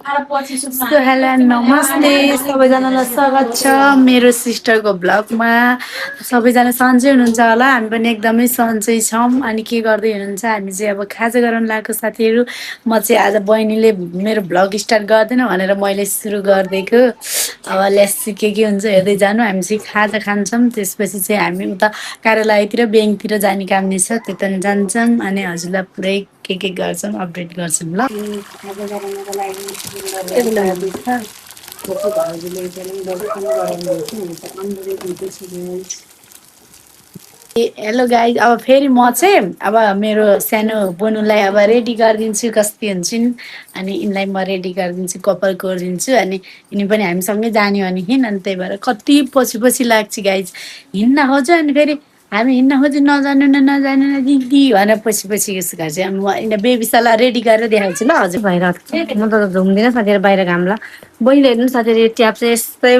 So hello नमस्ते सबैजनालाई स्वागत छ मेरो सिस्टरको ब्लगमा। सबैजना सन्चै हुनुहुन्छ होला, हामी पनि एकदमै सन्चै छौँ। अनि के गर्दै हुनुहुन्छ? हामी चाहिँ अब खाजा गराउनु लागेको साथीहरू। म चाहिँ आज बहिनीले मेरो ब्लग स्टार्ट गर्दैन भनेर मैले सुरु गरिदिएको। अब ल्यासी के हुन्छ हेर्दै जानु। हामी चाहिँ खाजा खान्छौँ, त्यसपछि चाहिँ हामी उता कार्यालयतिर ब्याङ्कतिर जाने काम नै छ, त्यता जान्छौँ। अनि हजुरलाई पुरै के गर्छौँ अपडेट गर्छौँ ल। खाजा गराउनको लागि हेलो गाइज, अब फेरि म चाहिँ अब मेरो सानो बोनुलाई अब रेडी गरिदिन्छु, कस्ती हुन्छन्। अनि यिनलाई म रेडी गरिदिन्छु, कपाल कोरिदिन्छु। अनि यिनी पनि हामीसँगै जाने अनि अनि त्यही भएर कति पछि पछि लाग्छ गाइज। हिँड्न खोज्यो अनि फेरि हामी हिँड्न खोज्यो, नजानु न दिदी भनेर पछि पछि यसो गर्छ। अनि म यिनीहरू बेबिसालाई रेडी गरेर देखाउँछु ल। हजुर भइरहेको छ, म त घुम्दिनँ साथीहरू, बाहिर घामला। बहिनीले हेर्नु साथीहरू, ट्याप चाहिँ यस्तै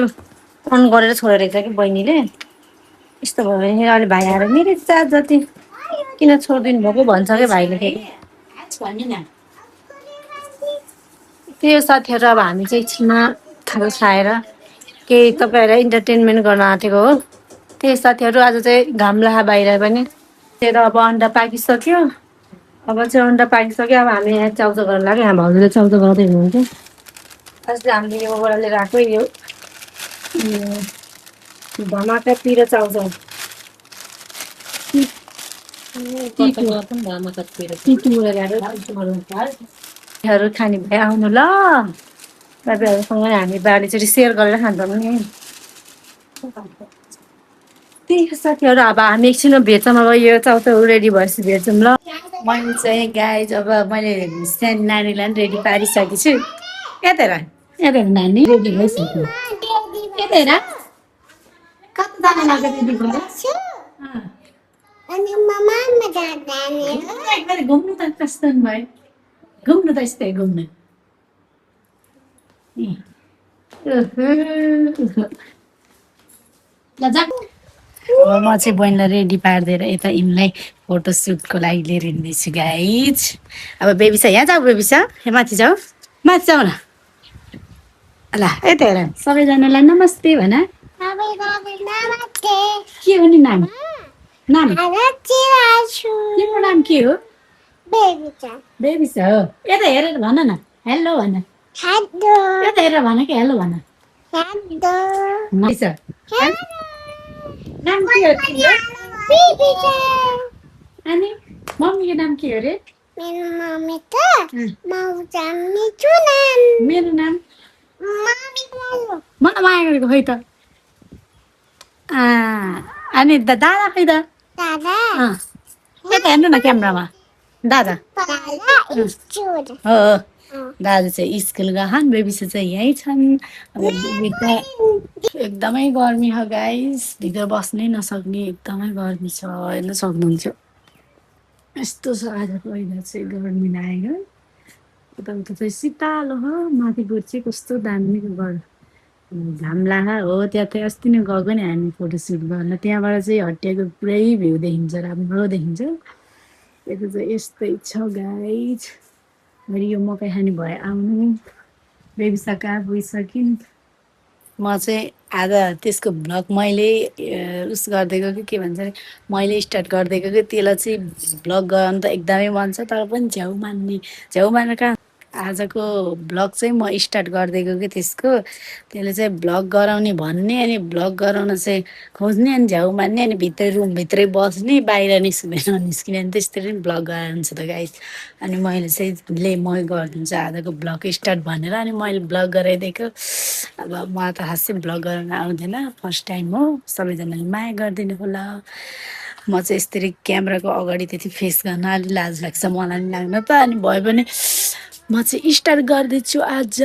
अन गरेर छोडेर रहेछ कि बहिनीले। यस्तो भयो भने अहिले भाइ आएर मेरो चार्ज जति किन छोडिदिनु भएको भन्छ क्या भाइले। फेरि त्यो साथीहरू, अब हामी चाहिँ एकछिनमा खाजा खाएर केही तपाईँहरूलाई इन्टरटेनमेन्ट गर्न आँटेको हो। त्यही साथीहरू, आज चाहिँ घाम लाहा बाहिर पनि। त्यही अब अन्डा पाकिसक्यो। अब चाहिँ अन्डा पाकिसक्यो। अब हामी यहाँ चाउचाउ गर्न लाग्यो। यहाँ भाउजूले चाउचाउ गर्दै हुनुहुन्थ्यो। अस्ति हामीले योबाट लिएर आएको यो धमाका पिरो चाउचाउ। खाने भए आउनु ल। तपाईँहरूसँग हामी बारीचोटि सेयर गरेर खान्छौँ नि। त्यही साथीहरू, अब हामी एकछिनमा भेट्छौँ। अब यो चाउचाउ रेडी भएपछि भेट्छौँ ल। मैले चाहिँ गाइज अब मैले सानो नानीलाई पनि रेडी पारिसकेको छु। यताहेर यताहेर, नानी रेडी भइसक्यो। यताहेर कता जान लाग्यो रेडी भएर? घुम्नु त कस्तो भयो, घुम्नु त यस्तै घुम्नु। अब म चाहिँ बहिनीलाई रेडी पारिदिएर यता यिनलाई फोटोसुटको लागि लिएर हिँड्दैछु गाइज। अब बेबी छ, यहाँ जाऊ बेबी छ, यहाँ माथि जाऊ, माथि जाऊ न ल। यता हेर, सबैजनालाई नमस्ते भन। के हो नि नाम? नाम तिम्रो नाम के हो? बेबी छ हो। यता हेरेर भन न, हेलो भन। यता हेरेर भन कि हेलो भन। नाम के हो तिम्रो? अनि मम्मीको नाम के हो रे? मेरो नाम मलाई माया गरेको खै त। अनि दादा खै त? यता हेर्नु न क्यामेरामा, दादा हो। दाजु चाहिँ स्कुल गएछन्, बेबी चाहिँ यहीँ छन्। अब एकदमै गर्मी छ गाइस, भित्र बस्नै नसक्ने एकदमै गर्मी छ। हेर्न सक्नुहुन्छ यस्तो छ आजको वेदर चाहिँ, गर्मी लागेको। उता चाहिँ शीतल हो, माथिबाट चाहिँ कस्तो दामी घाम लाहा हो। त्यहाँ चाहिँ अस्ति नै गएको नि हामी फोटोसुट गर्न, त्यहाँबाट चाहिँ हटियाको पुरै भ्यू देखिन्छ, राम्रो देखिन्छ। यता चाहिँ यस्तै छ गाइज। मैले यो मकै खाने भए आउनु, बेबी सका गइसकिन्। म चाहिँ आज त्यसको भ्लग मैले उस गरिदिएको कि के भन्छ अरे, मैले स्टार्ट गरिदिएको कि त्यसलाई चाहिँ भ्लग गराउनु त एकदमै मन छ, तर पनि झ्याउ मान्न कहाँ। आजको भ्लग चाहिँ म स्टार्ट गरिदिएको कि त्यसको, त्यसले चाहिँ भ्लग गराउने भन्ने, अनि भ्लग गराउन चाहिँ खोज्ने, अनि झ्याउ मान्ने, अनि रुमभित्रै बस्ने, बाहिर निस्किँदैन निस्किने, अनि त्यसरी नै भ्लग गराइन्छ त गाइस। अनि मैले चाहिँ म गरिदिन्छु आजको भ्लग स्टार्ट भनेर, अनि मैले भ्लग गराइदिएको। अब म त खासै भ्लग गर्न आउँदैन, फर्स्ट टाइम हो। सबैजनाले माया गरिदिनु होला। म चाहिँ यसरी क्यामेराको अगाडि त्यति फेस गर्न अलिक लाज लाग्छ, मलाई नि लाग्न त। अनि भए पनि म चाहिँ स्टार्ट गर्दैछु आज।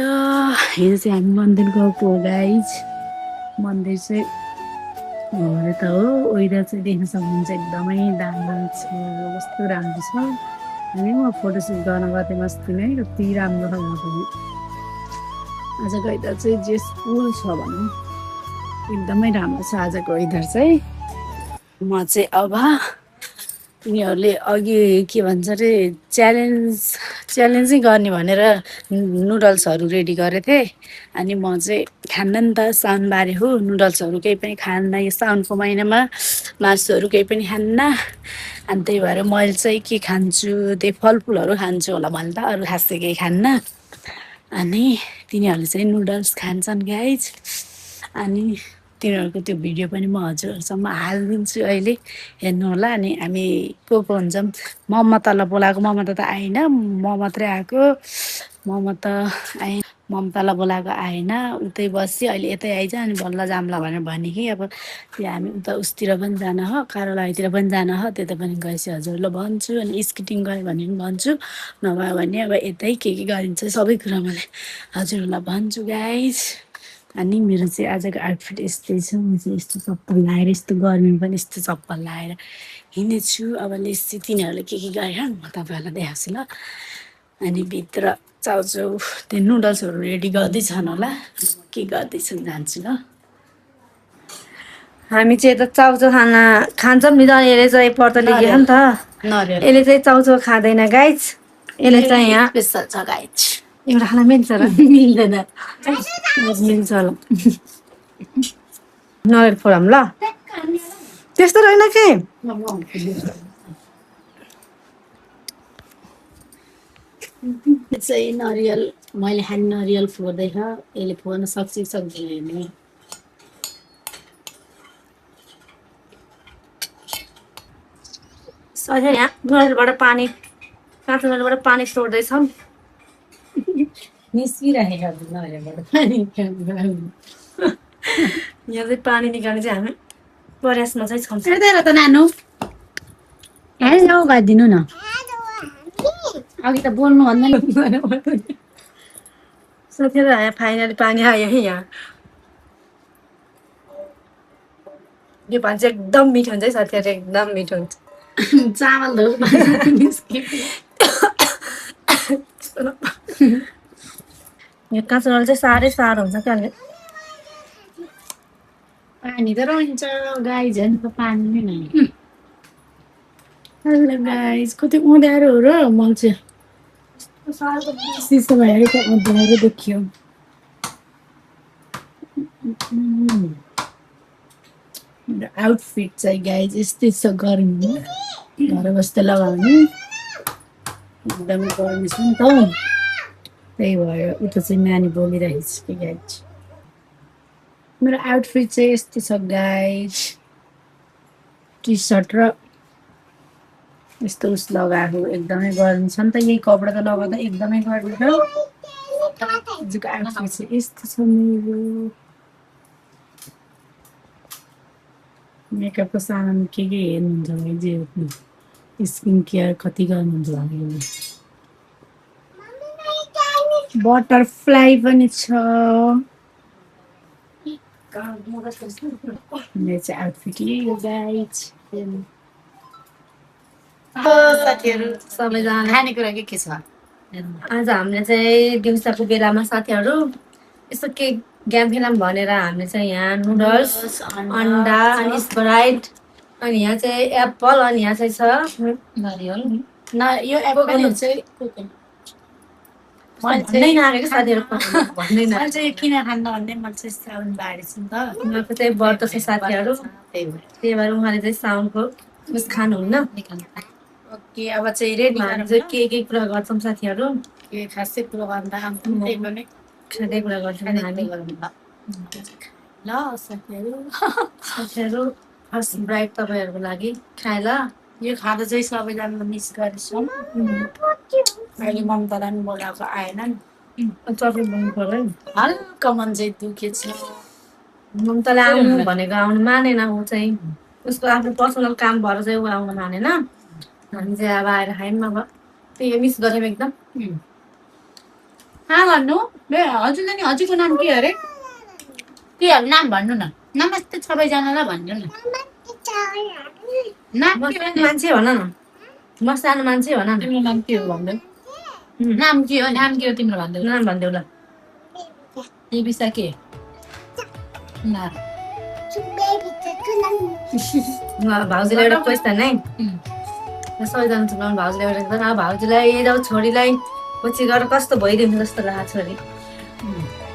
हिजो चाहिँ हामी मन्दिर गएको हो गाइज। मन्दिर चाहिँ हो त हो, वेदर चाहिँ देख्न सक्नुहुन्छ एकदमै दामी छ, कस्तो राम्रो छ। अनि म फोटोसुट गर्न गएको थिएँ अस्ति नै, कति राम्रो छ वहाँ पनि। आजको वेदर चाहिँ जेस फुल छ भनौँ, एकदमै राम्रो छ आजको वेदर चाहिँ। म चाहिँ अब उनीहरूले अघि के भन्छ अरे च्यालेन्ज च्यालेन्जै गर्ने भनेर नुडल्सहरू रेडी गरेको थिएँ। अनि म चाहिँ खान्न नि त, साउनबारे हो, नुडल्सहरू केही पनि खान्न यो साउनको महिनामा, मासुहरू केही पनि खान्न। अनि त्यही भएर मैले चाहिँ के खान्छु, त्यही फलफुलहरू खान्छु होला मैले त, अरू खास चाहिँ केही खान्न। अनि तिनीहरूले चाहिँ नुडल्स खान्छन् गाइज। अनि तिनीहरूको त्यो भिडियो पनि म हजुरहरूसम्म हालिदिन्छु अहिले, हेर्नु होला। अनि हामी को हुन्छौँ, मम्मा तल बोलाएको, मम्मा त आएन, म मात्रै आएको। मम्मा त ममतालाई बोलाएको आएन, उतै बसी अहिले यतै आइज, अनि बल्ल जाम्ला भनेर भने कि अब त्यो हामी उता उसतिर पनि जान हो, कार्यालयतिर पनि जान हो, त्यता पनि गएपछि हजुरहरूलाई भन्छु। अनि स्केटिङ गयो भने पनि भन्छु, नभए भने अब यतै के गरिन्छ सबै कुरा मैले हजुरहरूलाई भन्छु गाइज। अनि मेरो चाहिँ आजको आउटफिट यस्तै छ, म चाहिँ यस्तो चप्पल लगाएर, यस्तो गर्मी पनि यस्तो चप्पल लगाएर हिँडेछु। अब लेसी तिनीहरूले के गरेर म तपाईँहरूलाई देखाउँछु ल। अनि भित्र चाउचाउ त्यो नुडल्सहरू रेडी गर्दैछन् होला, के गर्दैछु जान्छु ल। हामी चाहिँ यता चाउचाउ खान्छौँ नि त, यसले चाहिँ पर्तले के नि त, यसले चाहिँ चाउचाउ खाँदैन गाइज। यसले चाहिँ यहाँ स्पेसल छ गाइज, एउटा खाना मिल्छ र मिल्दैन, मिल्छ ल। नरिवल फोरम ल, त्यस्तो रहेन के चाहिँ नरिवल मैले खाने नरिवल फोर्दैछ, यसले फोर्न सक्छ कि सक्दैन हेर्ने। यहाँ नरिवलबाट पानी, काँचो नरिवलबाट पानी छोड्दैछौँ। निस्किरहेको नरिवलबाट पानी, यहाँ चाहिँ पानी निकाल्ने चाहिँ हामी प्रयासमा चाहिँ छौँ। हेर्दैन त नानु, हेलो गरिदिनु न, अघि त बोल्नु भन्दा नि। साथीहरू यहाँ फाइनली पानी आयो है यहाँ। यो पानी चाहिँ एकदम मिठो हुन्छ है साथीहरू, एकदम मिठो हुन्छ। चामल धो यो काँचो नरिवल चाहिँ साह्रै साह्रो हुन्छ क्या। पानी त रहन्छ गाइज, झन् त पानी नै नै। हेलो गाइज, कति उँध्यारो हो र, म चाहिँ सिसो भएर त उँध्यारो देखियो। आउटफिट चाहिँ गाइज यस्तै छ, गर्मी घर बस्दा लगाउने, एकदमै गर्मी छ नि त, त्यही भएर उता चाहिँ नानी बोलिरहेको छ कि गाइज। मेरो आउटफिट चाहिँ यस्तो छ गाइज, टी सर्ट र यस्तो उस लगाएको, एकदमै गर्मी छ नि त, यही कपडा त लगाउँदा एकदमै गर्मी छ। आजको आउटफिट चाहिँ यस्तो छ मेरो। मेकअपको सामान के हेर्नुहुन्छ भने जे स्किन केयर कति गर्नुहुन्छ भने बटरफ्लाई पनि छ। मेरो चाहिँ आउटफिट यही हो गाइज। साथीहरू सबैजना खानेकुरा के छ आज हामीले चाहिँ दिउँसोको बेलामा साथीहरू यस्तो के गेम खेलौँ भनेर हामीले चाहिँ यहाँ नुडल्स, अन्डा अनि स्प्राइट, अनि यहाँ चाहिँ एप्पल, अनि यहाँ चाहिँ छ नरिवल। यो एप्पल चाहिँ किन खान्न भन्दै मैले चाहिँ साउन बाँडेछु नि त, उहाँको चाहिँ व्रत छ साथीहरू, त्यही भएर उहाँले चाहिँ साउनको उस खानुहुन्न। ओके, अब चाहिँ रेडी हामी चाहिँ के कुरा गर्छौँ साथीहरू, के खासै कुरो गर्दा खाँदै कुरा गर्छौँ हामी ल। साथीहरू फर्स्ट ब्राइड तपाईँहरूको लागि खाए ल। यो खाँदा चाहिँ सबैजना मिस गरेछौँ। अहिले ममतालाई पनि बोलाएको आएन नि, चक्लेट बनाउनु पर्यो नि, हल्का मन चाहिँ दुखेछ। ममताले आउनु भनेको आउनु मानेन, ऊ चाहिँ उसको आफ्नो पर्सनल काम भएर चाहिँ ऊ आउनु मानेन। हामी चाहिँ अब आएर खायौँ, अब त्यही मिस गऱ्यौँ एकदम। कहाँ भन्नु हजुरले नि, हजुरको नाम के अरे, के नाम भन्नु न, नमस्ते सबैजनालाई भन्नु न, मान्छे भन न, म सानो मान्छे भन न, तिम्रो नाम के हो भन्दै, नाम के हो तिम्रो भन्दै, नाम भनिदेऊ ल। देविसा के भाउजूलाई एउटा क्वेसन है, सबैजना चुनाउनु भाउजूलाई एउटा, भाउजूलाई जाऊ छोरीलाई पछि गएर कस्तो भइदियो हुन्थ्यो जस्तो लाग्छ छोरी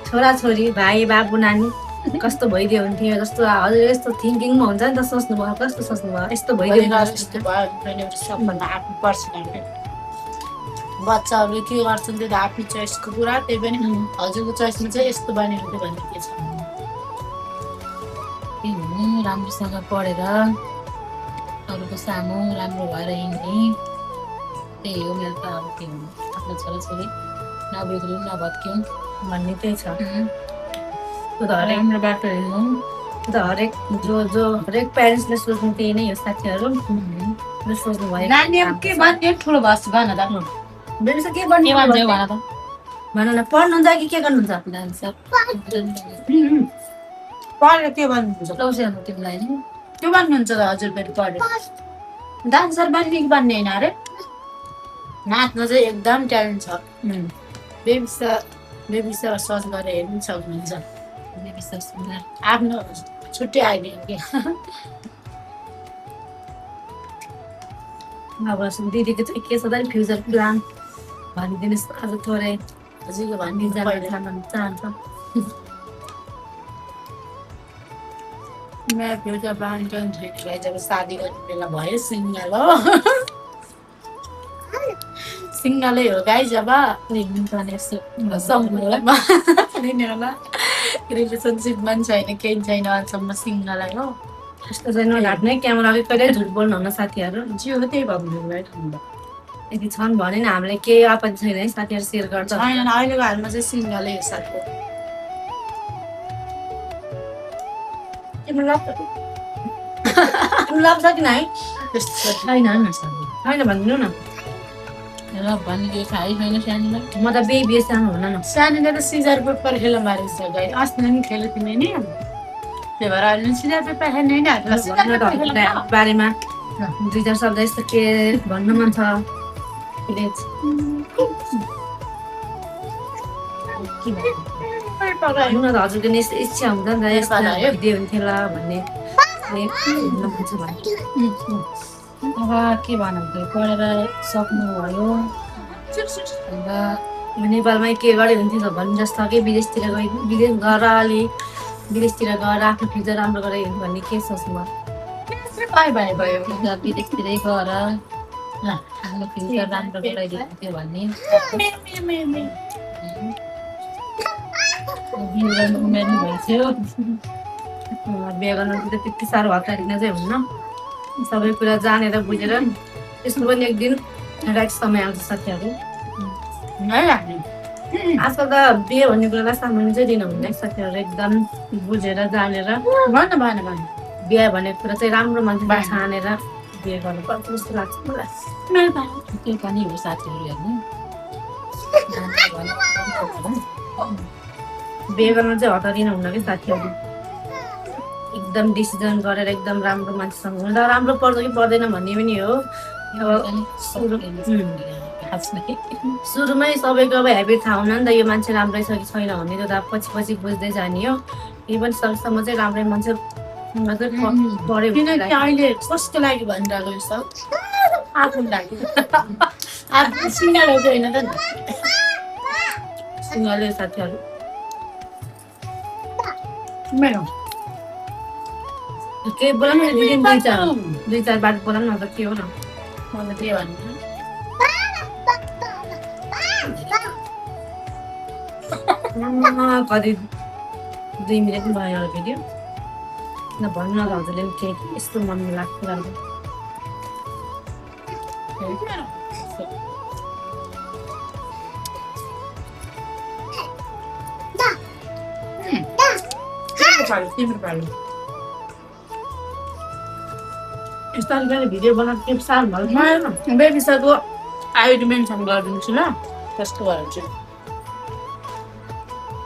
छोराछोरी भाइ बाबु नानी कस्तो भइदियो हुन्थ्यो जस्तो हजुर यस्तो थिङ्किङमा हुन्छ नि त सोच्नुभयो कस्तो सोच्नुभयो यस्तो भइदियो यस्तो भयो भने सबभन्दा आफ्नो पर्सनालिटी बच्चाहरूले के गर्छन् त्यो त आफ्नो चोइसको कुरा त्यही पनि हजुरको चोइसमा चाहिँ यस्तो बनिरहेको भन्ने के छ के हुनु राम्रोसँग पढेर अरूको सामु राम्रो भएर हिँड्ने त्यही हो मेरो त अब के हुनु आफ्नो छोराछोरी नबिग्रिउँ नभत्क्यौँ भन्ने त्यही छ त्यो त हरेक राम्रो बाटो हिँड्नु त्यो त हरेक हरेक प्यारेन्ट्सले सोच्नु त्यही नै हो साथीहरू सोच्नु भयो नानी अब के भन्ने ठुलो भएपछि भन त बेबीसा के के भन्ने भन्छ भन त भन न पढ्नुहुन्छ कि के गर्नुहुन्छ डान्स पढेर के भन्नुहुन्छ लौस्याउनु तिमीलाई नि त्यो भन्नुहुन्छ त हजुर फेरि पढेर डान्सर बन्ने कि बन्ने होइन अरे नाच्न चाहिँ एकदम ट्यालेन्ट छ बेबिसा सर्च गरेर हेर्नु सक्नुहुन्छ विश्वास सुन्दा आफ्नो छुट्टै आइडिया के अब दिदीको चाहिँ के छ त फ्युचर प्लान भनिदिनुहोस् आज थोरै हजुरको भन्ने चाहन्छ मेरो फ्युचर प्लान चाहिँ छैन जब शादी गर्ने बेला भयो सिङ्गल हो सिङ्गलै हो गाई जब सम्पूर्णमा रिलेसनसिपमा पनि छैन केही छैन अहिलेसम्म सिङ्गलै हो यस्तो चाहिँ नढाट्ने क्यामेरा अगाडि कहिले झुट बोल्नुहुन्न साथीहरू जे हो त्यही भन्नु यदि छन् भने नि हामीलाई केही आपत्ति छैन है साथीहरू सेयर गर्छ छैन अहिलेको हालमा चाहिँ सिङ्गलै हो साथी तिम्रो लभ छ कि नै त्यस्तो छैन छैन भनिदिनु न र भन्ने त्यो थाहै छैन सानीलाई म त बेबी सानो हुन न सानीले त सिजर पेपर खेल मारेको छ गाई अस्ति पनि खेल्यो तिमी नि त्यही भएर अहिले सिजर पेपर खेल्ने होइन बारेमा 2-4 शब्द यस्तो के भन्नु मन छ भन्नु न त हजुरको नि इच्छा हुन्छ नि त यस्तो भिडियो हुन्थ्यो ल भन्ने अब के भनौँ त्यो पढेर सक्नुभयो अन्त नेपालमै के गरे हुन्थ्यो भन्ने जस्तो कि विदेशतिर गएर आफ्नो फ्युचर राम्रो गरे भन्ने के सोच्नु भयो विदेशतिरै गएर आफ्नो फ्युचर राम्रो गराइदिएको थियो भन्ने बिहे गर्नु उमेर नि भइसक्यो बिहे गर्नु त त्यति साह्रो हतारिन चाहिँ हुन्न सबै कुरा जानेर बुझेर त्यसको पनि एक दिन राइट समय आउँछ साथीहरू आजकल त बिहे भन्ने कुरालाई सामान्य चाहिँ दिनुहुन्न साथीहरू एकदम बुझेर जानेर बिहे भन्ने कुरा चाहिँ राम्रो मान्छे छानेर बिहे गर्नुपर्छ जस्तो लाग्छ मलाई त्यो पनि हो साथीहरू हेर्नु बिहे गर्न चाहिँ हतारिन हुन्न कि साथीहरू एकदम डिसिजन गरेर एकदम राम्रो मान्छेसँग हुँदा राम्रो पर्छ कि पर्दैन भन्ने पनि हो सुरुमै सबैको अब हेबिट थाहा हुन नि त यो मान्छे राम्रै छ कि छैन भन्ने त्यो त पछि पछि बुझ्दै जाने हो इभन सकेसम्म चाहिँ राम्रै मान्छे पढ्यो किनकि अहिले कसको लागि भनिरहेको यो सब आफ्नो लागि आफ्नो सिङ्गल हो होइन त सिङ्गलै साथीहरू मेरो केही बोला न दुई चार बात बोला न त के हो न मलाई त्यही भन्नु कति 2 मिनट पनि भयो होला भिडियो न भन्नु न हजुरले पनि केही यस्तो मन लाग्छ राम्रो यस्तो भिडियो बनाएको के साह्रो भयो बेबिसाको आइडी मेन्सन गरिदिन्छु ल त्यसको भएर चाहिँ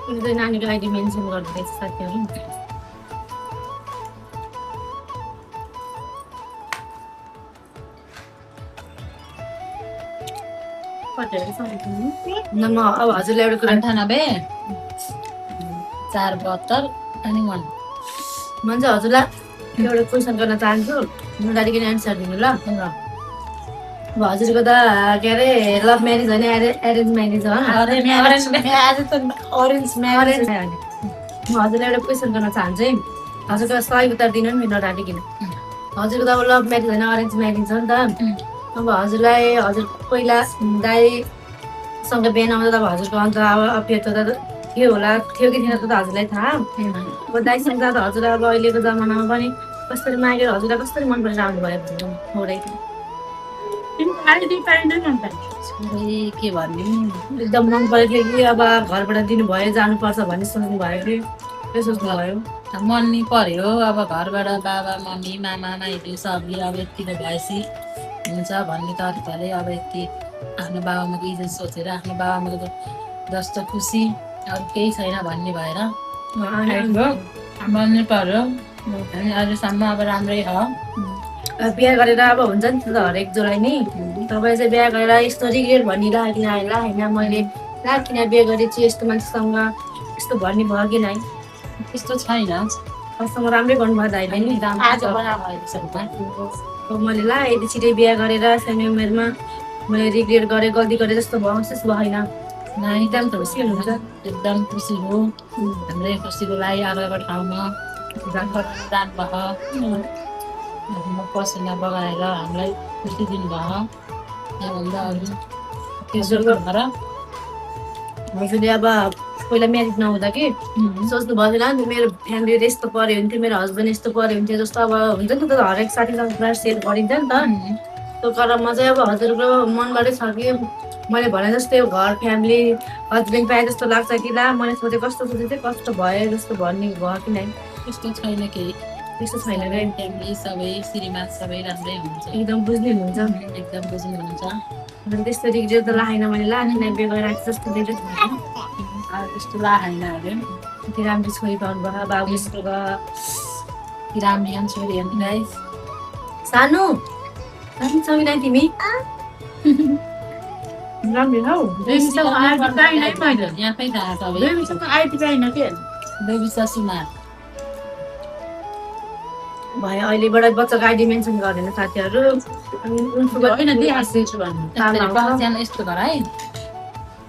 उसले नानीको आइडी मेन्सन गरिदिँदैछ साथीहरू न म अब हजुरले एउटा कुरा 98 472 अनि 1 म चाहिँ हजुरलाई एउटा क्वेसन गर्न चाहन्छु नडारिकन एन्सर दिनु ल हजुरको त के अरे लभ म्यारेज होइन एरेन्ज म्यारेज हो म हजुरलाई एउटा क्वेसन गर्न चाहन्छु है हजुरको सही उत्तर दिनु नि नराटिकन हजुरको त अब लभ म्यारेज होइन अरेन्ज म्यारेज हो नि त अब हजुरलाई हजुर पहिला दाईसँग बिहा आउँदा त अब हजुरको अन्त अब अफेयर त थियो होला थियो कि थिएन त हजुरलाई थाहा अब दाईसँग जाँदा हजुर अब अहिलेको जमानामा पनि कसरी मागेर हजुरलाई कसरी मन परेर आउनुभयो थोरै के भन्ने एकदम मन परेको थियो कि अब घरबाट दिनुभयो जानुपर्छ भन्ने सोच्नु भयो कि के सोच्नुभयो मन नि पर्यो अब घरबाट बाबा मम्मी मामा माइती सबले अब यतिको भएपछि हुन्छ भन्ने तरिकाले अब यति आफ्नो बाबाआमाको इज्जत सोचेर आफ्नो बाबाआमाको जस्तो खुसी अरू केही छैन भन्ने भएर मन नि पर्यो अनि अहिलेसम्म अब राम्रै हो बिहा गरेर अब हुन्छ नि त हरेक जोलाई नि तपाईँ चाहिँ बिहा गरेर यस्तो रिग्रेट भनिरहेको होइन मैले किन बिहा गरेपछि यस्तो मान्छेसँग यस्तो भन्ने भयो कि नै त्यस्तो छैन अरूसँग राम्रै गर्नुभयो दाइले नि मैले यति छिटै बिहा गरेर सानो उमेरमा मैले रिग्रेट गरेँ गल्ती गरेँ जस्तो भयो महसुस भएन एकदम खुसी हुनुहुन्छ एकदम खुसी हो हाम्रै खुसीको लागि अर्काको ठाउँमा जानुभयो पसिना बगाएर हामीलाई खुसी दिनुभयो त्योभन्दा अरू हजुरले अब पहिला म्यारिज नहुँदा कि सोच्नु भएन नि मेरो फ्यामिली यस्तो पऱ्यो हुन्थ्यो मेरो हस्बेन्ड यस्तो पऱ्यो हुन्थ्यो जस्तो अब हुन्छ नि त हरेक साथीसँग पुरा सेयर गरिन्छ नि त त्यो क्रममा चाहिँ अब हजुरको मनबाटै छ कि मैले भने जस्तै घर फ्यामिली हस्बेन्ड पाएँ जस्तो लाग्छ कि ला मैले सोचेँ कस्तो कस्तो भयो जस्तो भन्ने भयो कि नै त्यस्तो छैन केही त्यस्तो छैन क्या फ्यामिली सबै श्रीमान सबै राम्रै हुनुहुन्छ एकदम बुझ्ने हुनुहुन्छ एकदम बुझ्नुहुन्छ त्यस्तो रिग्रेट त लागेन मैले किन बिहे गरिरहेको जस्तो रिग्रेट त्यस्तो लागेन अरे त्यो राम्रो छोरी पाउनुभयो बाबु स्कुल गयो राम्रो यहाँ छोरी हामीलाई सानो छमिलाई तिमी राम्रो हौ यहाँकै थाहा बेबी ससुमा भयो अहिलेबाट बच्चाको आइडी मेन्सन गरेन साथीहरू यस्तो घर है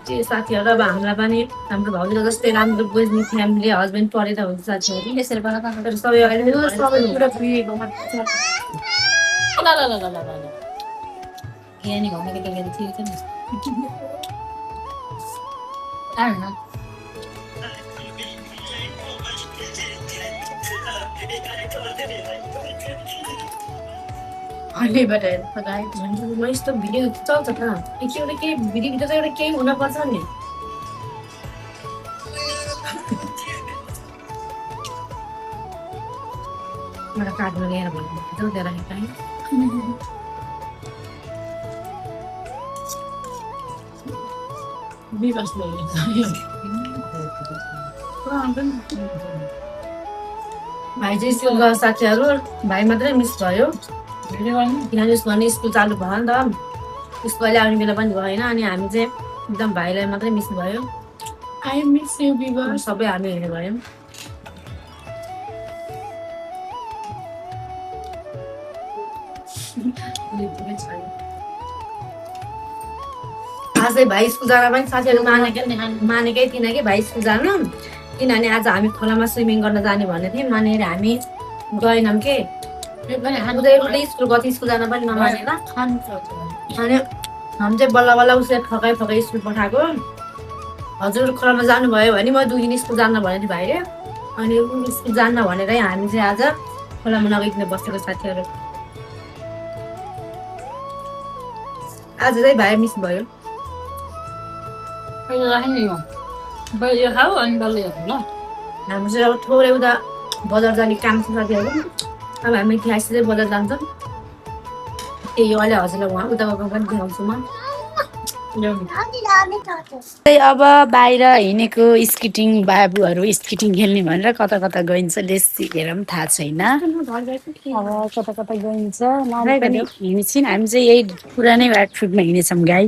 त्यो साथीहरू अब हामीलाई पनि हाम्रो भाउजूले जस्तै राम्रो बुझ्ने फ्यामिली हस्बेन्ड परेर हुन्छ साथीहरू यसरी सबै अहिले सबै पुरा पुगेको ज्ञानी भनेको त ठिक छ नि हल्लीबाट म यस्तो भिडियो चल्छ त एउटा केही भिडियोभित्र चाहिँ एउटा केही हुनपर्छ नि एउटा काटमा ल्याएर भन्नु कहीँ भाइ चाहिँ स्कुल गयो साथीहरू भाइ मात्रै मिस भयो किनभने उसको भने स्कुल चालु भयो नि त स्कुल अहिले आउने बेला पनि भएन अनि हामी चाहिँ एकदम भाइलाई मात्रै मिस भयो सबै हामी हेर्ने भयौँ आजै भाइ स्कुल जान पनि साथीहरू मानेकै थिएन कि भाइ स्कुल जानु किनभने आज हामी खोलामा स्विमिङ गर्न जाने भन्ने थियौँ मानेर हामी गएनौँ के स्कुल गएको स्कुल जान पनि नमानेर अनि हामी चाहिँ बल्ल बल्ल उसले फकाइ स्कुल पठाएको हजुर खोलामा जानुभयो भने म 2 दिन स्कुल जान्न भनेको थिएँ भाइले अनि स्कुल जान्न भनेरै हामी चाहिँ आज खोलामा नगइकन बसेको साथीहरू आज चाहिँ भाइ मिस भयो हाम्रो चाहिँ अब थोरै उता बजार जाने काम छ साथीहरू अब हामी त्यहाँ चाहिँ बजार जान्छौँ त्यही हो अहिले हजुरलाई उहाँ उता गएको पनि देखाउँछु म अब बाहिर हिँडेको स्केटिङ बाबुहरू स्केटिङ खेल्ने भनेर कता कता गइन्छ सिकेर पनि थाहा छैन अब कता कता गइन्छ हिँड्छौँ हामी चाहिँ यही पुरानै आउटफिटमा हिँडेछौँ गाई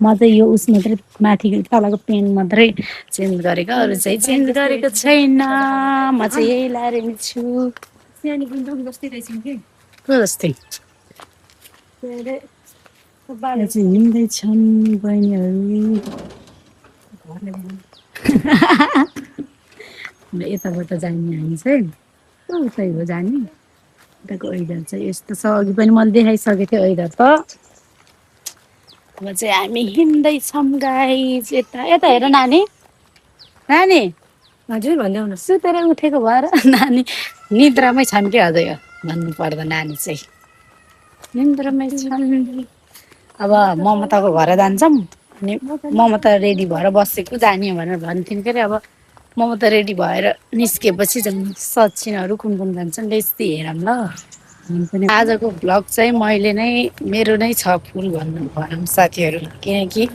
म चाहिँ यो उस मात्रै माथि तलको पेन्ट मात्रै चेन्ज गरेको अरू चाहिँ चेन्ज गरेको छैन म चाहिँ यही लाएर हिँड्छु को जस्तै यहाँ चाहिँ हिँड्दैछन् बहिनीहरू। यताबाट जाने हामी चाहिँ उतै हो जाने। यताको वेदर चाहिँ यस्तो छ। अघि पनि मैले देखाइसकेको थिएँ वेदर त। अब चाहिँ हामी हिँड्दैछौँ गाइज। यता यता हेर नानी। नानी हजुर भन्दै आउनुहोस्। सुतेर उठेको भएर नानी निद्रामै छन् क्या अझ यो भन्नु पर्दा नानी चाहिँ निद्रामै छन्। अब ममताको घर जान्छौँ अनि ममता रेडी भएर बसेको जाने भनेर भन्थ्यौँ के अरे। अब ममता रेडी भएर निस्केपछि जाउँ। सचिनहरू कुन कुन जान्छन् त्यस्तै हेरौँ ल। पनि आजको भ्लग चाहिँ मैले नै मेरो नै छ फुल भन्नु भनौँ साथीहरू। किनकि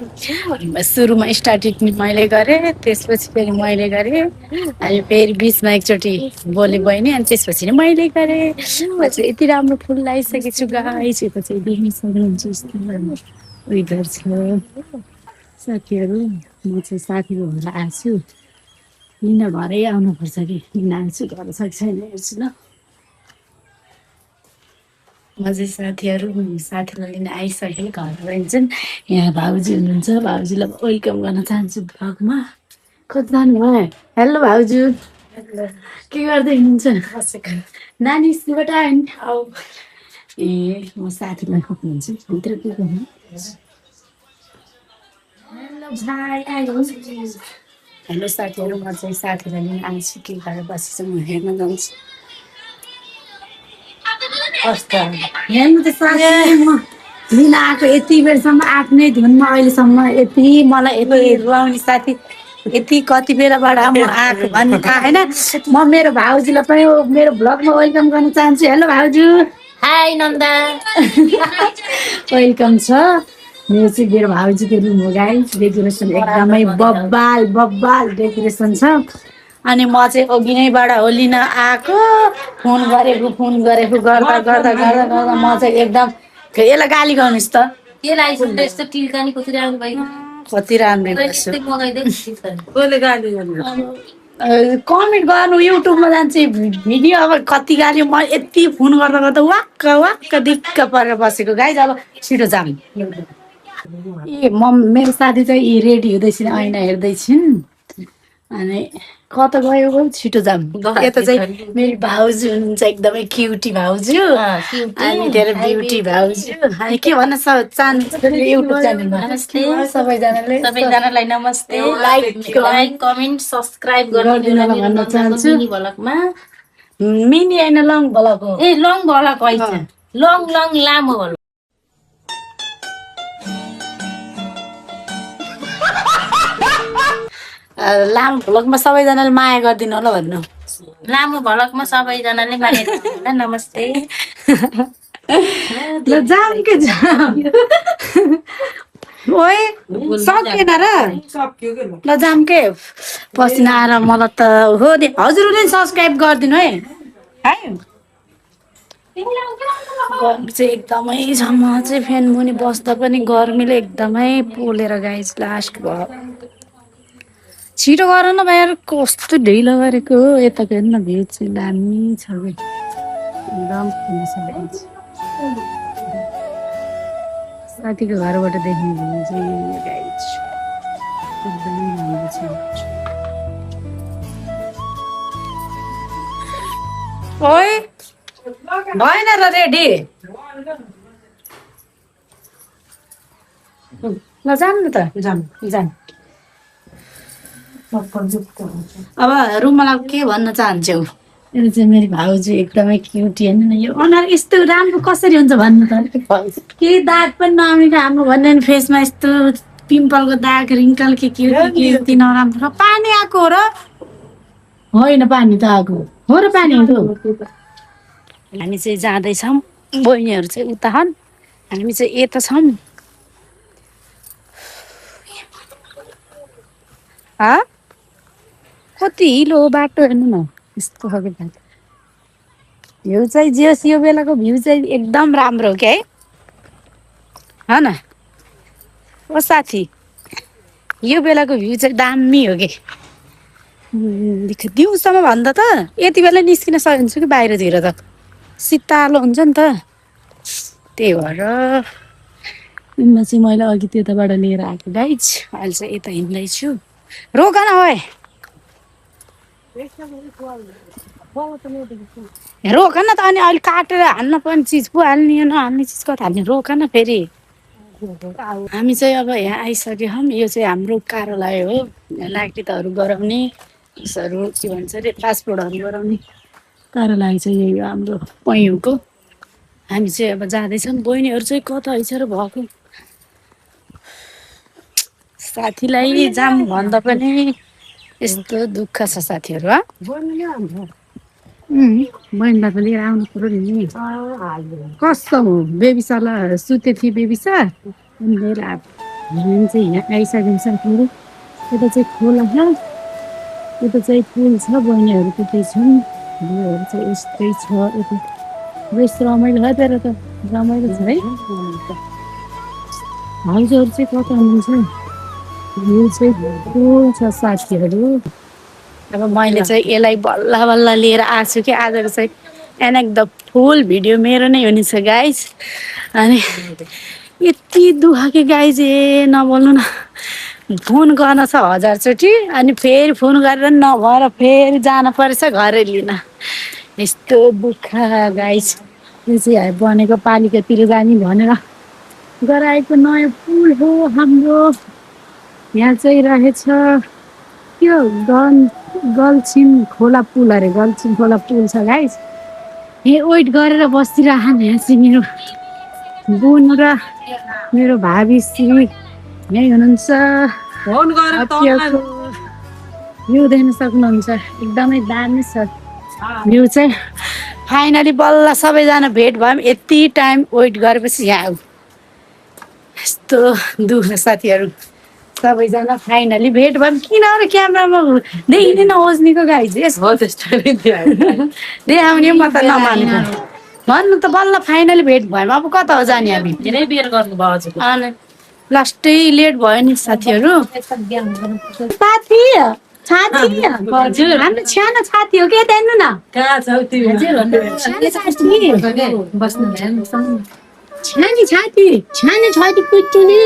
सुरुमा स्टार्टिङ नि मैले गरेँ, त्यसपछि फेरि मैले गरेँ, अनि फेरि बिचमा एकचोटि बोले बहिनी, अनि त्यसपछि नि मैले गरेँ। म चाहिँ यति राम्रो फुल लगाइसकेको छु गाइस। यता चाहिँ देख्न सक्नुहुन्छ यस्तो वेदर छ साथीहरू। म चाहिँ साथीको घर आएको छु। लिन भरै आउनुपर्छ कि लिन आउँछु घर छ कि छैन हेर्छु ल। म चाहिँ साथीलाई लिन आइसकेँ घर रहन्छन्। यहाँ भाउजू हुनुहुन्छ, भाउजूलाई वेलकम गर्न चाहन्छु भ्लगमा। कति जानुभयो? हेलो भाउजू, के गर्दै हुनुहुन्छ? नानी स्कुलबाट आयो नि? ए म साथीलाई खोज्नुहुन्छ भित्र के गर्नु? हेलो साथीहरू, म चाहिँ साथीलाई लिन आउँछु के गरेर बसेछु म हेर्न जान्छु। हेर्नु त साथी, म लिन आएको यति बेरसम्म आफ्नै धुनमा अहिलेसम्म यति मलाई यति रुवाउने साथी यति कति बेलाबाट म आएको भन्ने थाहा छैन। म मेरो भाउजूलाई पनि मेरो भ्लगमा वेलकम गर्न चाहन्छु। हेलो भाउजू। हाई नन्दा। वेलकम छ। मेरो चाहिँ मेरो भाउजूको रुम हो गाइस। डेकोरेसन एकदमै बब्बाल बब्बाल डेकोरेसन छ। अनि म चाहिँ अघि नैबाट हो लिन आएको। फोन गरेको गर्दा गर्दा गर्दा गर्दा म चाहिँ एकदम यसलाई गाली गर्नुहोस् त। के लाइसक्यो यस्तो टिल्का नि कति राम्रो भयो। कति राम्रो गर्छु। कसले गाली गर्नु? कमेन्ट गर्नु युट्युबमा जान्छ भिडियो। अब कति गाली म यति फोन गर्दा गर्दा वाक्क वाक्क दिक्क परेर बसेको गाइस। अब छिटो जाम। ए म मेरो साथी चाहिँ रेडी हुँदैछन्, ऐना हेर्दैछिन्। अनि कता गयो छिटो जाम। यता चाहिँ मेरो भाउजू हुनुहुन्छ एकदमै क्युटी भाउजू। अनि धेरै ब्युटी भाउजू। अनि के भन्न चाहनुहुन्छ युट्युब च्यानलमा? नमस्ते सबैजनालाई नमस्ते। लाइक कमेन्ट सब्सक्राइब गरिदिनुलाई भन्न चाहन्छु। मिनी भ्लगमा मिनी होइन लङ भ्लग हो। ए लङ भ्लग होइन, लङ लामो भ्लग। लामो भ्लगमा सबैजनाले माया गरिदिनु होला भन्नु। लामो भ्लगमा सबैजनाले माया गर्नु। नमस्ते। ल जाम के जाम। ओए सकेन र ल जाम के। पसिना आएर मलाई त हो नि। हजुरले सब्सक्राइब गरिदिनु है। गर्मी चाहिँ एकदमै छ। म चाहिँ फ्यान मुनि बस्दा पनि गर्मीले एकदमै पोलेर गाइस लास्ट भयो। छिटो गर न भाइ, कस्तो ढिलो गरेको हो। यताको हेर्नु न भ्यू चाहिँ दामी छ कि एकदम साथीको घरबाट देख्ने भ्यू चाहिँ गाइस एकदमै राम्रो छ। ओए भएन र रेडी? ल जाम न त। जाम। अब रुमलाई के भन्न चाहन्छौ? यो चाहिँ मेरो भाउजू एकदमै क्युटी होइन। यो अनुहार यस्तो राम्रो कसरी हुन्छ भन्नु त। केही दाग पनि नआउने हाम्रो भन्ने फेसमा यस्तो पिम्पलको दाग रिङ्कल के नराम्रो। पानी आएको हो र? होइन पानी त आएको हो र पानी हो। हामी चाहिँ जाँदैछौँ। बहिनीहरू चाहिँ उता छन्, हामी चाहिँ यता छौँ। कति हिलो बाटो हेर्नु न यस्तो खालको बाटो। भ्यू चाहिँ जे होस् यो बेलाको भ्यू चाहिँ एकदम राम्रो हो क्या है न ओ साथी। यो बेलाको भ्यू चाहिँ दामी हो कि दिउँसोमा भन्दा त यति बेला निस्किन सकिन्छ कि बाहिरतिर त शीतलो हुन्छ नि त। त्यही भएर यिनमा चाहिँ मैले अघि त्यताबाट लिएर आएको गाइज अहिले चाहिँ यता हिँड्दैछु रोक न ओए रोक न त अनि अहिले काटेर हाल्न पर्ने चिज पो हाल्ने नहाल्ने चिज कता हाल्ने रोक न फेरि हामी चाहिँ अब यहाँ आइसक्यौँ यो चाहिँ हाम्रो कार्यालय हो नागरिकताहरू गराउने उसहरू के भन्छ अरे पासपोर्टहरू गराउने कार्यालय चाहिँ यही हो हाम्रो पैयुको हामी चाहिँ अब जाँदैछौँ बहिनीहरू चाहिँ कता हैछ र भएको साथीलाई जाम भन्दा पनि यस्तो दुःख छ साथीहरू बहिनीलाई त लिएर आउनु पऱ्यो नि कस्तो हो बेबिसाला सुते थिएँ बेबिसा अनि लिएर हामी चाहिँ यहाँ आइसक्यौँ साथीहरू यता चाहिँ खोला छ यता चाहिँ पुल छ बहिनीहरू त्यतै छन् योहरू चाहिँ यस्तै छ यता बेस रमाइलो है तर त रमाइलो छ है भाउजूहरू चाहिँ कता हुनुहुन्छ यो चाहिँ पुल छ साथीहरू अब मैले चाहिँ यसलाई बल्ल बल्ल लिएर आएको छु कि आजको चाहिँ एनेक द फुल भिडियो मेरो नै हुनेछ गाइज अनि यति दुःख कि गाइज ए नबोल्नु न फोन गर्न छ 1000 चोटि अनि फेरि फोन गरेर नभएर फेरि जान परेछ घरै लिन यस्तो दुःख गाइज यो चाहिँ बनेको पालिकातिर जाने भनेर गराएको नयाँ पुल हो हाम्रो यहाँ चाहिँ रहेछ त्यो गल्छिन खोला पुल अरे गल्छिन खोला पुल छ गाइस यहाँ वेट गरेर बसिरहेको यहाँ चाहिँ मेरो बुन र मेरो भावी श्री यहीँ हुनुहुन्छ भ्यू देख्न सक्नुहुन्छ एकदमै दामी छ भ्यू चाहिँ फाइनली बल्ल सबैजना भेट भयौँ यति टाइम वेट गरेपछि यहाँ आऊ यस्तो दुःख साथीहरू सबैजना फाइनली भेट भयौँ किन क्यामेरामा देखिने नहोज्नेको गाई देखाउने म त नमानेको भन्नु त बल्ल फाइनली भेट भयौँ अब कता हो जाने हामी धेरै बेर गर्नुभयो हजुर लास्टै लेट भयो नि साथीहरू साथी हजुर हाम्रो सानो साथी हो क्या त्यहाँ न कहाँ छौ छानी छाती पुच्चुली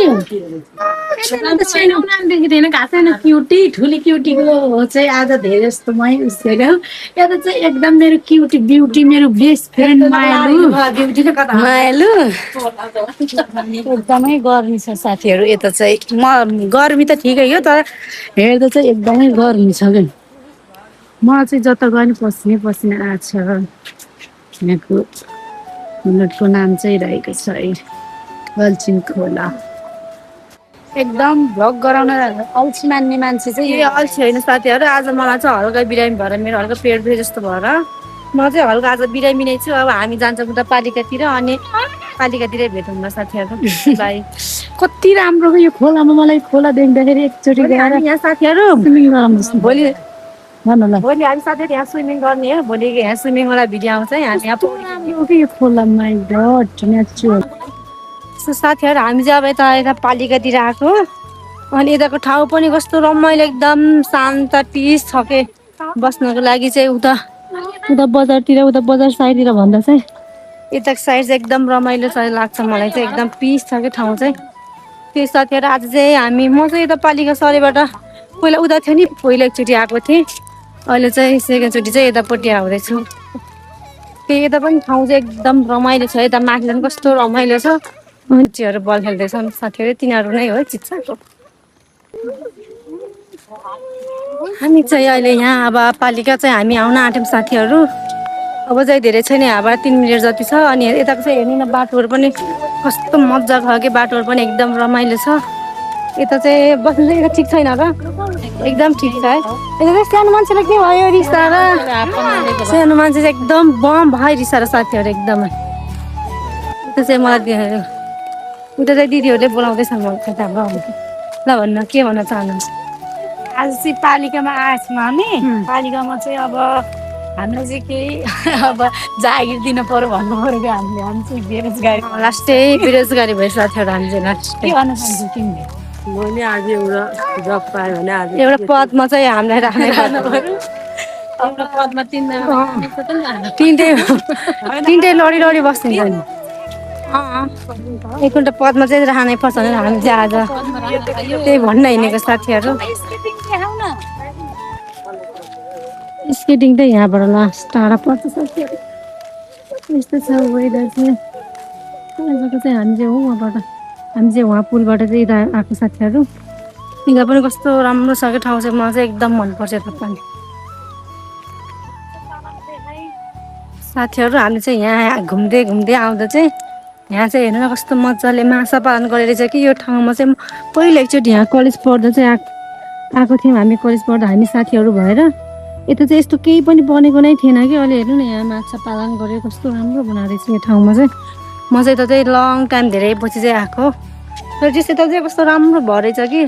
क्युटी ठुली क्युटीको चाहिँ आज धेरै जस्तो मै उसको यता चाहिँ एकदम मेरो क्युटी ब्युटी मेरो बेस्ट फ्रेन्ड मायालु एकदमै गर्मी छ साथीहरू यता चाहिँ म गर्मी त ठिकै हो तर हेर्दा चाहिँ एकदमै गर्मी छ क्या मलाई चाहिँ जता गए नि पसिनै पसिना आएको छ यहाँको मिनटको नाम चाहिँ रहेको छ है गल्छिन खोला एकदम भ्लग गराउन अल्छी मान्ने मान्छे चाहिँ यो अल्छी होइन साथीहरू आज मलाई चाहिँ हल्का बिरामी भएर मेरो हल्का पेट दुखे जस्तो भएर म चाहिँ हल्का आज बिरामी नै छु अब हामी जान्छौँ उता पालिकातिर अनि पालिकातिरै भेटौँ न साथीहरू बाई कति राम्रो हो यो खोलामा मलाई खोला देख्दाखेरि एकचोटि गएर यहाँ साथीहरू स्विमिङ गराउनु भोलि भोलि हामी साथीहरू यहाँ स्विमिङ गर्ने हो भोलि यहाँ स्विमिङवाला भिडियो आउँछ हामी यहाँ यो खोलामा साथीहरू हामी चाहिँ अब यता पालिकातिर आएको अनि यताको ठाउँ पनि कस्तो रमाइलो एकदम शान्त पिस छ के बस्नको लागि चाहिँ उता बजारतिर उता बजार साइडतिर भन्दा चाहिँ यताको साइड चाहिँ एकदम रमाइलो लाग्छ मलाई चाहिँ एकदम पिस छ कि ठाउँ चाहिँ त्यो साथीहरू आज चाहिँ हामी म चाहिँ यता पालिका सरीबाट पहिला उता थियो नि पहिला एकचोटि आएको थिएँ अहिले चाहिँ सेकेन्डचोटि चाहिँ यतापट्टि आउँदैछु त्यो यता पनि ठाउँ चाहिँ एकदम रमाइलो छ यता माथि झन् कस्तो रमाइलो छ मान्छेहरू बल खेल्दैछन् साथीहरू तिनीहरू नै हो चिच्चाको हामी चाहिँ अहिले यहाँ अब पालिका चाहिँ हामी आउन आँट्यौँ साथीहरू अब चाहिँ धेरै छैन यहाँबाट 3 मिनट जति छ अनि यताको चाहिँ हेर्नु न बाटोहरू पनि कस्तो मजाको छ कि बाटोहरू पनि एकदम रमाइलो छ यता चाहिँ बस्नु चाहिँ ठिक छैन र एकदम ठिक छ है यता चाहिँ सानो मान्छेलाई के भयो रिसाएर सानो मान्छे चाहिँ एकदम बम भयो रिसाएर साथीहरू एकदमै यता चाहिँ मलाई उता चाहिँ दिदीहरूले बोलाउँदैछ मलाई हाम्रो ल भन्न के भन्न चाहनुहुन्छ आज चाहिँ पालिकामा आएको छौँ हामी पालिकामा चाहिँ अब हामीलाई चाहिँ केही अब जागिर दिन पर्यो भन्नु पर्यो कि हामी चाहिँ बेरोजगारी लास्टै बेरोजगारी भयो साथीहरू हामी चाहिँ लास्टै के भन्न चाहन्छु तिमीले मैले आज एउटा जब पाएँ भने आज एउटा पदमा चाहिँ हामीलाई राख्ने एउटा पदमा 3 तिनटै लडी बस्ने नि एकपल्ट पदमा चाहिँ रहनै पर्छ भनेर हामी चाहिँ आज पदमा राख्न पाइयो त्यही भन्न हिँडेको साथीहरू। स्केटिङ त यहाँबाट लास्ट टाढा पर्छ साथीहरू। यस्तो छ वेदर चाहिँ। आजको चाहिँ हामी चाहिँ वहाँबाट वहाँ पुलबाट चाहिँ यता आएको साथीहरू। यहाँ पनि कस्तो राम्रो छ क्या ठाउँ चाहिँ, मलाई चाहिँ एकदम मनपर्छ यता पनि। साथीहरू हामी चाहिँ यहाँ घुम्दै घुम्दै आउँदा चाहिँ यहाँ चाहिँ हेर्नु न कस्तो मजाले माछा पालन गरेर चाहिँ कि यो ठाउँमा चाहिँ पहिलो एकचोटि यहाँ कलेज पढ्दा चाहिँ आएको थियौँ हामी। कलेज पढ्दा हामी साथीहरू भएर यता चाहिँ यस्तो केही पनि बनेको नै थिएन कि। अहिले हेर्नु न यहाँ माछा पालन गरेर कस्तो राम्रो बनाएको रहेछ यो ठाउँमा चाहिँ। म चाहिँ यता चाहिँ लङ टाइम धेरै पछि चाहिँ आएको, तर त्यस यता चाहिँ कस्तो राम्रो भएछ कि।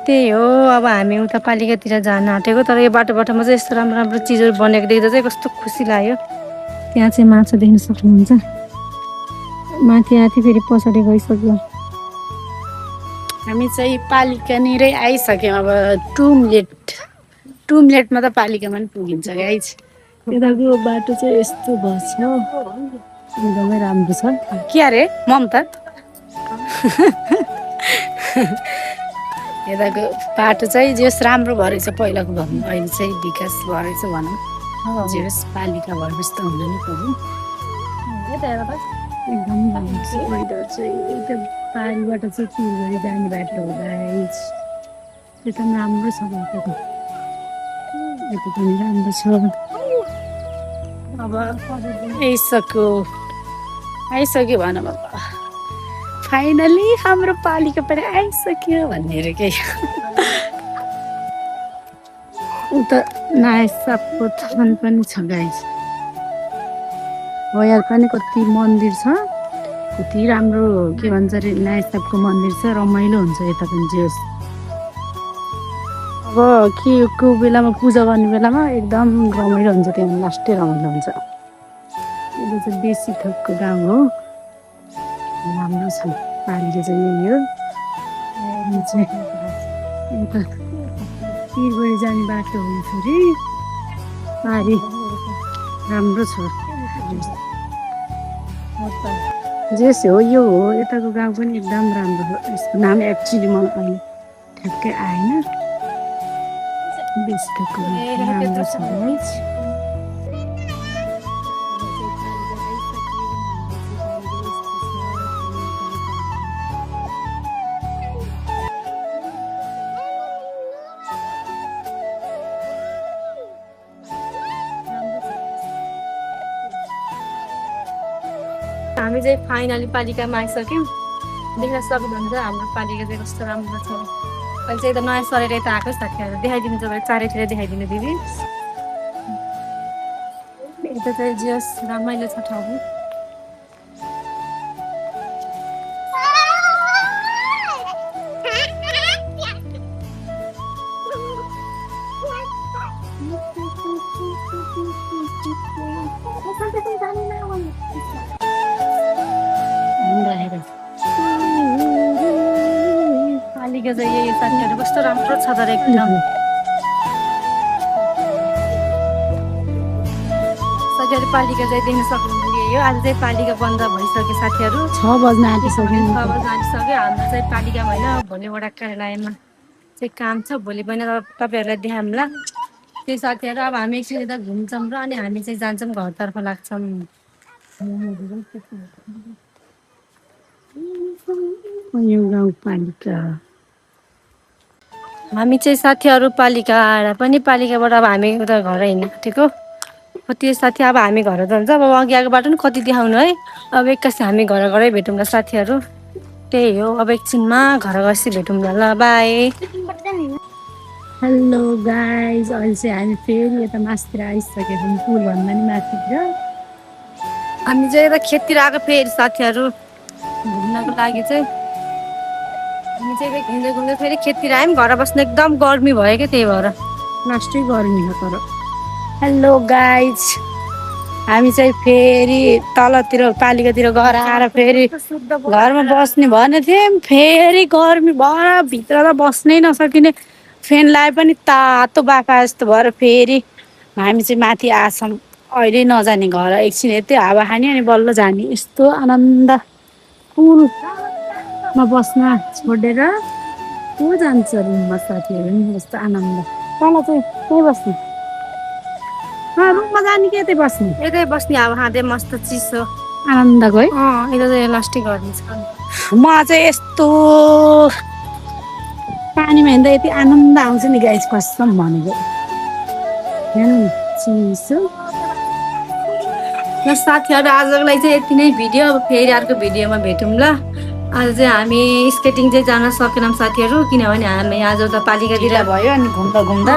त्यही हो, अब हामी उता पालिकातिर जान आँटेको, तर यो बाटोमा चाहिँ यस्तो राम्रो राम्रो चिजहरू बनेको देख्दा चाहिँ कस्तो खुसी लाग्यो। त्यहाँ चाहिँ माछा देख्न सक्नुहुन्छ। माथि आथि फेरि पछाडि गइसक्यो। हामी चाहिँ पालिकानिरै आइसक्यौँ। अब टुमलेटमा त पालिकामा पनि पुगिन्छ गाइज। यताको बाटो चाहिँ यस्तो भएछ, एकदमै राम्रो छ। के अरे ममता यताको बाटो चाहिँ जेस राम्रो भएछ पहिलाको भन्नु, अहिले चाहिँ विकास भएछ भनौँ। जेस पालिका भएपछि त हुन नि पर्यो। एकदम राम्रो छ वेदर चाहिँ। एकदम पारिबाट चाहिँ सिलगढी जाने बाटो हो गाइज। एकदम राम्रो छ बाटो त, यता पनि राम्रो छ। अब आइसक्यो भनौँ। अब फाइनली हाम्रो पालिका पनि आइसक्यो भन्ने के। उता नयाँ सापको थान पनि छ गाइज। हो यहाँ पनि कति मन्दिर छ, कति राम्रो के भन्छ अरे नयाँ सापको मन्दिर छ। रमाइलो हुन्छ यता पनि जे होस्। अब को बेलामा पूजा गर्ने बेलामा एकदम रमाइलो हुन्छ, त्यहाँ लास्टै रमाइलो हुन्छ। यो चाहिँ बेसी थोकको गाउँ हो, राम्रो छ पालिका चाहिँ यही हो। सिलगढी जाने बाटो हो फेरि पारी राम्रो छ। जेस हो यो हो, यताको गाउँ पनि एकदम राम्रो हो। यसको नाम एक्चुली मलाई अहिले ठ्याक्कै आएन। बेसी थोकको राम्रो छ गाइज। हामी चाहिँ फाइनली पालिकामा आइसक्यौँ। देख्न सक्नुहुन्छ हाम्रो पालिका चाहिँ कस्तो राम्रो छ। अहिले चाहिँ एकदम नयाँ सरेर यता आएको साथीहरू। देखाइदिनु तपाईँ चारैतिर देखाइदिनु दिदी। यता चाहिँ जस रमाइलो छ ठाउँ। पालिका चाहिँ यही साथीहरू कस्तो राम्रो छ तर एकदम। साथीहरू पालिका चाहिँ देख्न सक्नुहुन्छ यही हो। आज चाहिँ पालिका बन्द भइसक्यो साथीहरू। 6 बज्न आँटिसक्यो। 6 बज्न आँटिसक्यो। हाम्रो चाहिँ पालिकामा होइन, भोलि वडा कार्यालयमा चाहिँ काम छ। भोलि पनि तपाईँहरूलाई देखाउँला। त्यही साथीहरू अब हामी एकछिन यता घुम्छौँ र अनि हामी चाहिँ जान्छौँ घरतर्फ लाग्छौँ। यो गाउँपालिका हामी चाहिँ साथीहरू पालिका आएर पनि पालिकाबाट अब हामी उता घर हिँड्न आँटेको। त्यो साथी अब हामी घर जान्छ। अब अघि आएको बाटो पनि कति देखाउनु है। अब एक्कासी हामी घरै भेटौँला साथीहरू। त्यही हो, अब एकछिनमा घर गएपछि भेटौँला ल। बाई। हेलो गाइज, अहिले चाहिँ हामी फेरि यता मासतिर आइसकेको छौँ, पुलभन्दा नि माथितिर। हामी चाहिँ यता खेततिर आएको फेरि साथीहरू घुम्नको लागि चाहिँ। हामी चाहिँ घुम्दै घुम्दै फेरि खेततिर आयौँ। घर बस्नु एकदम गर्मी भयो क्या, त्यही भएर लास्टै गर्मी हो तर। हेलो गाइज, हामी चाहिँ फेरि तलतिर पालिकातिर घर आएर फेरि घरमा बस्ने भनेको थियौँ। फेरि गर्मी भएर भित्र त बस्नै नसकिने, फ्यान लाए पनि तातो बाफा जस्तो भएर फेरि हामी चाहिँ माथि आछौँ। अहिले नजाने घर एकछिन यतै हावा खाने अनि बल्ल जाने यस्तो आनन्द पुलमा बस्न छोडेर को जान्छ रुममा साथीहरू नि यस्तो आनन्द तल चाहिँ कहीँ बस्ने रुममा जाने कि यतै बस्ने यतै बस्ने हावा खाँदै मस्त चिसो आनन्दको है यता चाहिँ लास्टिक गर्नेछ म चाहिँ यस्तो पानीमा हिँड्दा यति आनन्द आउँछ नि गाइस कसम भनेको चिसो ल साथीहरू आजको लागि चाहिँ यति नै भिडियो अब फेरि अर्को भिडियोमा भेटौँ ल आज चाहिँ हामी स्केटिङ चाहिँ जान सकेनौँ साथीहरू किनभने हामी आज उता पालिकातिर ढिला भयो अनि घुम्दा घुम्दा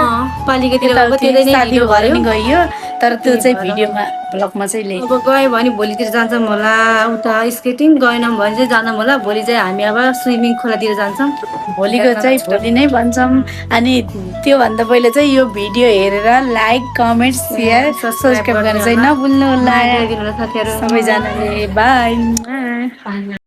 पालिकातिर गएको त्यतै नै साथीको ढिलो घर भयो नि गइयो तर त्यो चाहिँ भिडियोमा ब्लगमा चाहिँ ल्याइ अब गयो भने भोलितिर जान्छौँ होला उता स्केटिङ गएनौँ भने चाहिँ जान्छौँ होला भोलि चाहिँ हामी अब स्विमिङ खोलातिर जान्छौँ भोलिको चाहिँ भोलि नै भन्छौँ अनि त्योभन्दा पहिला चाहिँ यो भिडियो हेरेर लाइक कमेन्ट सेयर सब्सक्राइब गर्न चाहिँ नभुल्नु होला साथीहरू सबैजनाले बाई